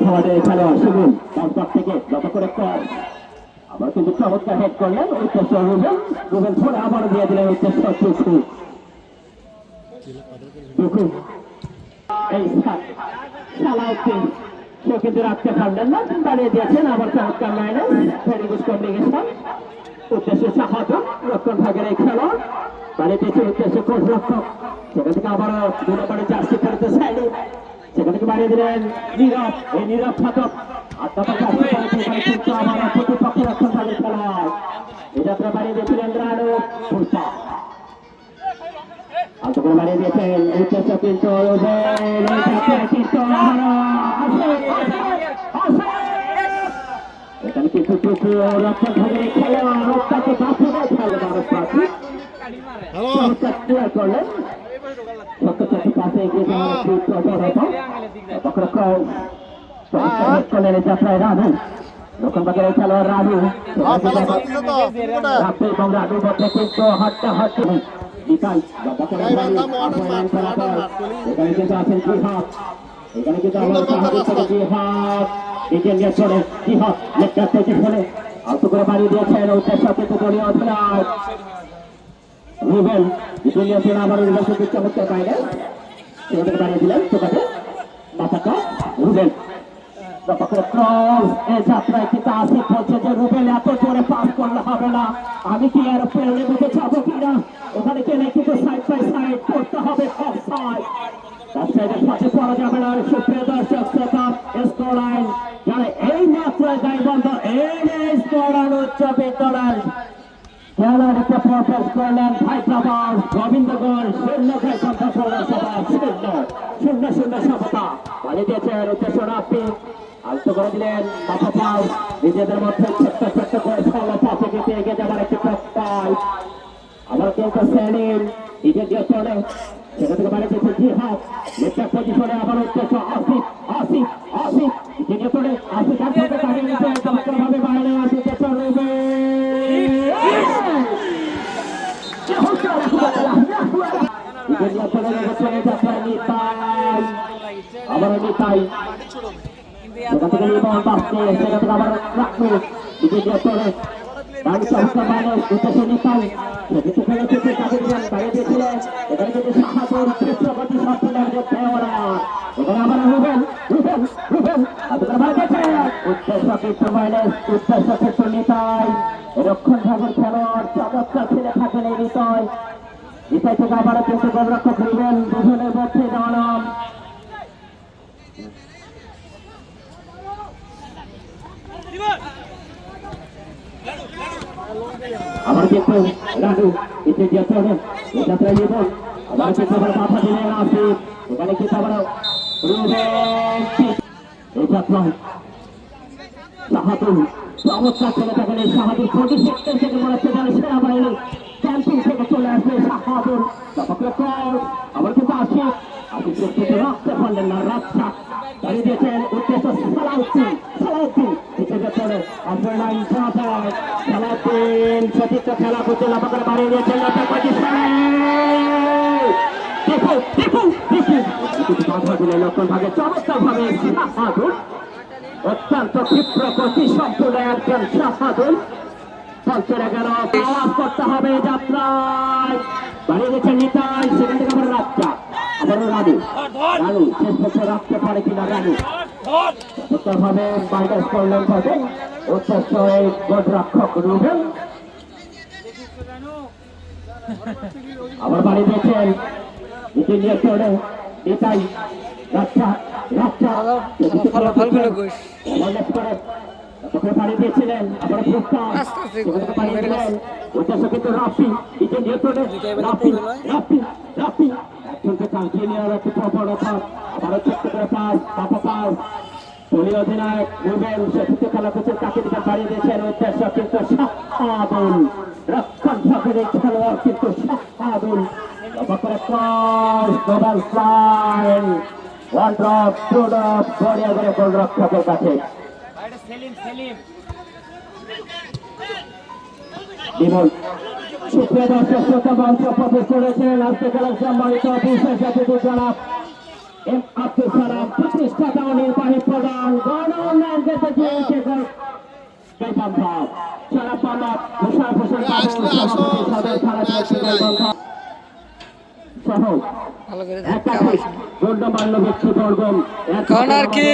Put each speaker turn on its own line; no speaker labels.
আমাদের খেলোয়াড় সুনীল তারপর থেকে যত করে কর আবার কিন্তু চমৎকার হেড করলেন উদ্দেশ্য রুবেল ফোনে আবার দিয়ে দিলেন উদ্দেশ্য এই সালাউদ্দিন সে কিন্তু রাখতে পারলেন না, দাঁড়িয়ে দিয়েছেন আবার চমৎকার মাইনাস ভেরি গুড কমিউনিকেশন উদ্দেশ্য সাহায্য রক্ষণ ভাগের এই খেলোয়াড় দাঁড়িয়ে দিয়েছে উদ্দেশ্য কোচ রক্ষক সেখান থেকে আবারও 2 নম্বরে জার্সি পড়তে সাইডে সেখান থেকে বাড়িয়ে দিলেন নীরব এই নীরব ফাটক প্রতিপক্ষ রক্ষণ ভাগের খেলোয়াড় এই যাত্রা বাড়িয়ে দিয়েছিলেন রানু ফুলপা আলতো করে বাড়িয়ে দিয়েছেন উদ্দেশ্য কিন্তু এখানে কিছু রক্ষণ ভাগের খেলোয়াড় রক্ষাকে বাঁচিয়ে খেলে মানুষ পাচ্ছি ক্লিয়ার করলেন সত্যি কাছে এগিয়ে যাওয়ার যাত্রায় রানু দক্ষিণবাগের খেলোয়াড় রানু এবং রানুর মধ্যে কিন্তু হাঁটতে বিকাল এখানে কিন্তু আছেন জিহাদ এখানে কিন্তু আমার জিহাদ নিজের নিয়ে চলে জিহাদ লেকচার থেকে ফেলে আলতো করে বাড়িয়ে দিয়েছেন উদ্দেশ্য কিন্তু দলীয় অধিনায়ক রুবেল দলীয় সেনা আমার নির্বাচন চমৎকার বাইরে সেখান থেকে বাড়িয়ে দিলেন সেটাকে বাচ্চাটা রুবেল যাত্রায় কিন্তু আসিফ বলছে যে রুবেল এত জোরে পাস করলে হবে না, আমি কি আর প্লেনের মধ্যে যাবো কিনা, ওখানে গেলে কিন্তু সাইড বাই সাইড করতে হবে অফ সাইড অফসাইডের পাশে পড়া যাবে না। সুপ্রিয় দর্শক শ্রোতা স্কোর লাইন যারা এই মাত্রায় গাইবন্ধ এই স্কোর লাইন উচ্চ বিদ্যালয় খেলাটিতে প্রবেশ করলেন হায়দ্রাবাদ গোবিন্দগঞ্জ 0 সমতা বাড়িয়ে দিয়েছেন উদ্দেশ্য রাফি আলতো করে দিলেন মাথা পাও নিজেদের মধ্যে ছোট্ট করে ফলো পাশে গেতে এগিয়ে যাবার একটি পাই আবার কিন্তু সেলিম নিজের দিয়ে চলে সেখান থেকে বাড়িয়ে দিয়েছে জিহাদ লেফট পজিশনে আবার উদ্দেশ্য আসিফ নিজে চলে আসিফ তার সাথে কাটিয়ে নিতে চমৎকারভাবে বাইরে আসিতে চলবে আবার নিতাই সেখান থেকে লিমন বাঁচতে সেখান থেকে আবার রাখলো নিজে দিয়ে চলে বাড়ি চমৎকার বাইরে উদ্দেশ্য নিতাই সেক্ষেত্রে ফেলে থেকে তাদের বাইরে দিয়েছিলেন এখানে কিন্তু সাহায্য চিত্রপতি সম্পূর্ণের যে খেলোয়াড় এখানে আবার রুবেল তাদের বাইরে দিয়েছে উদ্দেশ্য কিন্তু মাইনাস উদ্দেশ্য কিন্তু নিতাই রক্ষণ ভাগের খেলোয়াড় চমৎকার ছেলে থাকেন এই নিতাই থেকে আবারও কিন্তু গোলরক্ষক রুবেল দুজনের মধ্যে দাঁড়ানো আবার কিন্তু রানু এতে দিয়ে চলে যাত্রায় জীবন আবার কিন্তু আবার মাথা দিলেন আসিফ এখানে কিন্তু আবার এই যাত্রায় শাহাদুল চমৎকার চলে থাকেন এই শাহাদুল 46 থেকে মনে হচ্ছে যেন সেনাবাহিনী ক্যাম্পিং থেকে চলে আসবে শাহাদুল আবার কিন্তু আসিফ কিন্তু রাখতে পারলেন না রাখা দাঁড়িয়ে দিয়েছেন উদ্দেশ্য সালাউদ্দিন হিসেবে চলে আপনার লাইন সালাউদ্দিন সতীর্থ খেলা করতে লাফা বাড়িয়ে দিয়েছেন বাধা দিলে লক্ষণ ভাগে চমৎকার ভাবে শাহাদুল অত্যন্ত ক্ষিপ্র গতি সম্পূর্ণ একজন শাহাদুল চলে গেল আওয়াজ করতে হবে যাত্রায় বাড়িয়ে দিয়েছেন নিতাই সেখান থেকে আবার রাজ্জা আবারও রানু শেষ বছর রাখতে পারে কিনা রানু ভাবে মাইনাস করলেন তাকে উদ্দেশ্য এই গোলরক্ষক রুবেল আবার বাড়িয়ে দিয়েছেন নিচে নিয়ে চলে নিতাই রাজ্জা বাড়িয়ে দিয়েছিলেন আবার উদ্দেশ্য কিন্তু রাফি নিচে নিয়ে চলে রাফি একজনকে কাঁচিয়ে নেওয়ার একটি প্রবণতা আবারও ছোট্ট করে পাস দলীয় অধিনায়ক রুবেল সেতুতে খেলা করছেন তাকে দিকে বাড়িয়ে দিয়েছেন উদ্দেশ্য কিন্তু শাহাদুল রক্ষণ ভাগের এই খেলোয়াড় কিন্তু শাহাদুল গোলরক্ষকের কাছে সুপ্রিয় দর্শক শ্রোতা মঞ্চ প্রবেশ করেছেন আজকে খেলার সম্মানিত বিশেষ অতিথি জনাব এম আব্দুল সালাম প্রতিষ্ঠাতা ও নির্বাহী প্রধান
ভালো করে ধাক্কা মারছে
কর্নার
কর্নার কি